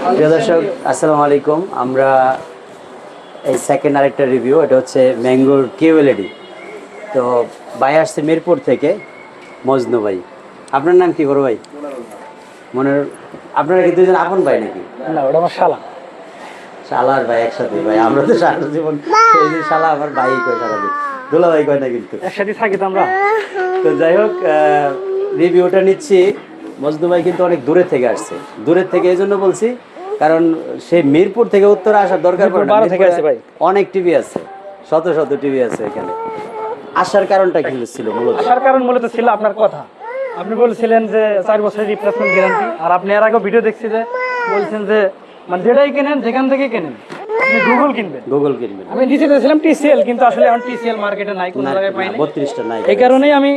প্রিয় দর্শক আসসালামু আলাইকুম। আমরা এই সেকেন্ড আরেকটা রিভিউ, এটা হচ্ছে ম্যাঙ্গোর কিউএলইডি। তো ভাই আসছে মিরপুর থেকে, মজনু ভাই। আপনার নাম কি বড় ভাই? মনের। আপনারা কি দুজন আপন ভাই নাকি? না, ওটা আমার শালা। শালার ভাই একসাথে ভাই, আমরা তো সারা জীবন এই যে শালা আমার ভাই কয় সারাদিন, দুলা ভাই কয় না কিন্তু। একসাথে থাকি তো আমরা। তো যাই হোক, রিভিউটা নিচ্ছি। মজনু ভাই কিন্তু অনেক দূরে থেকে আসছে। দূরের থেকে এই জন্য বলছি কারণ সে মিরপুর থেকে উত্তরে আসার দরকার পড়ে না। অনেক টিভি আছে, শত শত টিভি আছে এখানে। আসার কারণটা কি ছিল মূলত? আসার কারণ মূলত ছিল আপনার কথা। আপনি বলছিলেন যে 4 বছরের রিপ্লেসমেন্ট গ্যারান্টি, আর আপনি এর আগে ভিডিও দেখছি যে বলছেন যে মানে যেটাই কেনেন যেখান থেকে কেনেন আপনি গুগল কিনবেন। গুগল কিনবেন। আমি নিচে দিয়েছিলাম টিসিএল, কিন্তু আসলে এখন টিসিএল মার্কেটে নাই, কোনো জায়গায় পাই না, 32টা নাই। এই কারণেই আমি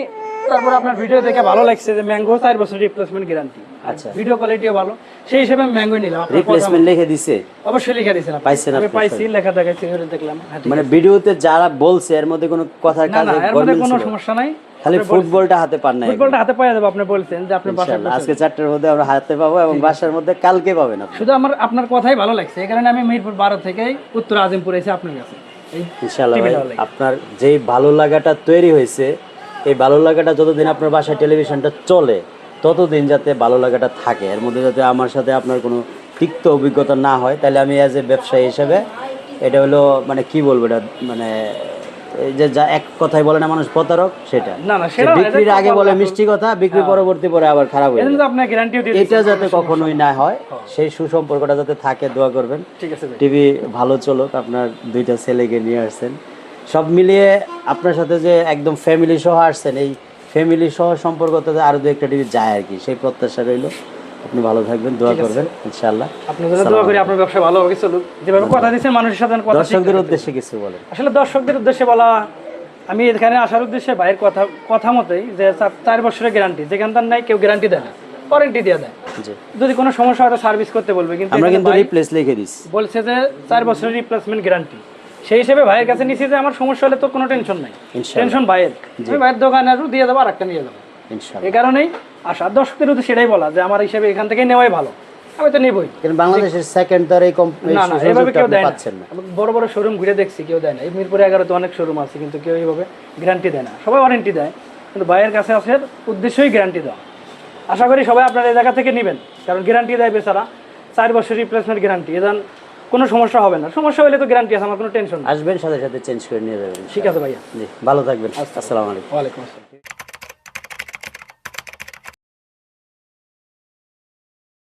তারপর আপনার ভিডিও দেখে ভালো লাগছে যে ম্যাঙ্গো 4 বছরের রিপ্লেসমেন্ট গ্যারান্টি। আচ্ছা, ভিডিও কোয়ালিটিও ভালো, সেই হিসেবে আমি ম্যাঙ্গো নিলাম। রিপ্লেসমেন্ট লিখে দিছে? অবশ্যই লিখে দিয়েছেন। পাইছেন? আমি পাইছি, লেখা দেখাইছি, দেখলাম। মানে ভিডিওতে যারা বলছে এর মধ্যে কোনো কথার না, কাজে এর মধ্যে কোনো সমস্যা নাই। খালি ফুটবলটা হাতে পান না। ফুটবলটা হাতে পাওয়া যাবে। আপনি বলছেন যে আপনি বাসায় আজকে 4টার মধ্যে আমরা হাতে পাবো এবং বাসার মধ্যে কালকে পাবেন আপনি। শুধু আমার আপনার কথাই ভালো লাগছে, এই কারণে আমি মিরপুর 12 থেকে উত্তর আজিমপুর এসে আপনার কাছে। ইনশাআল্লাহ ভাই, আপনার যেই ভালো লাগাটা তৈরি হয়েছে, এই ভালো লাগাটা যতদিন আপনার বাসায় টেলিভিশনটা চলে ততদিন যাতে ভালো লাগাটা থাকে, এর মধ্যে যাতে আমার সাথে আপনার কোনো তিক্ত অভিজ্ঞতা না হয়। তাহলে আমি অ্যাজ এ ব্যবসায়ী হিসেবে এটা হলো মানে কি বলবো, এটা মানে এই যে যা এক কথাই বলে না মানুষ প্রতারক, সেটা না না, সেটা বিক্রির আগে বলে মিষ্টি কথা, বিক্রি পরবর্তী পরে আবার খারাপ হয়ে যায়। আপনি গ্যারান্টিও দিয়ে এটা যাতে কখনোই না হয়, সেই সুসম্পর্কটা যাতে থাকে, দোয়া করবেন। ঠিক আছে ভাই। টিভি ভালো চলুক। আপনার 2টা ছেলেকে নিয়ে আসছেন, সব মিলিয়ে আপনার সাথে যে একদম ফ্যামিলি সহ আসছেন, এই ফ্যামিলি সহ সম্পর্কটাতে আরো 2-1টা টিভি যায় আর কি, সেই প্রত্যাশা রইল। আপনি ভালো থাকবেন, দোয়া করবেন ইনশাআল্লাহ। আপনার জন্য দোয়া করি, আপনার ব্যবসা ভালো হবে, চলুক। যেভাবে কথা দিয়েছেন মানুষের সাথে কথা। দর্শকদের উদ্দেশ্যে কিছু বলেন। আসলে দর্শকদের উদ্দেশ্যে বলা, আমি এখানে আসার উদ্দেশ্যে ভাইয়ের কথা মতোই যে 4 বছরের গ্যারান্টি, যেখানটার নাই কেউ গ্যারান্টি দেয় না, ওয়ারেন্টি দিয়ে দেয়। যদি কোনো সমস্যা হয় সার্ভিস করতে বলবে, কিন্তু আমরা কিন্তু রিপ্লেস লিখে দিছি, বলছে যে 4 বছরের রিপ্লেসমেন্ট গ্যারান্টি। সেই হিসেবে ভাইয়ের কাছে নিছি যে আমার সমস্যা হলে তো কোনো টেনশন নাই, টেনশন ভাইয়ের। আমি ভাইয়ের দোকানে আরও দিয়ে দেবো, আরেকটা নিয়ে যাবো ইনশাআল্লাহ। এই কারণেই আশা দর্শকদের উদ্দেশ্যে সেটাই বলা যে আমার হিসেবে এখান থেকে নেওয়াই ভালো, আমি তো নেবই। কিন্তু বাংলাদেশের সেকেন্ড তার এই না না, এইভাবে কেউ দেয় না। বড় বড় শোরুম ঘুরে দেখছি, কেউ দেয় না। এই মিরপুরে 11-তে অনেক শোরুম আছে, কিন্তু কেউ এইভাবে গ্যারান্টি দেয় না, সবাই ওয়ারেন্টি দেয়। কিন্তু ভাইয়ের কাছে আসার উদ্দেশ্যই গ্যারান্টি দেওয়া। আশা করি সবাই আপনার এই জায়গা থেকে নেবেন, কারণ গ্যারান্টি দেয় বেচারা। 4 বছর রিপ্লেসমেন্ট গ্যারান্টি, এদান কোনো সমস্যা হবে না। সমস্যা হলে তো গ্যারান্টি আছে, আমার কোনো টেনশন। আসবেন সাথে সাথে চেঞ্জ করে নিয়ে যাবেন। ঠিক আছে ভাইয়া, জি ভালো থাকবেন। আসসালামু আলাইকুম। ওয়ালাইকুম আসসালাম।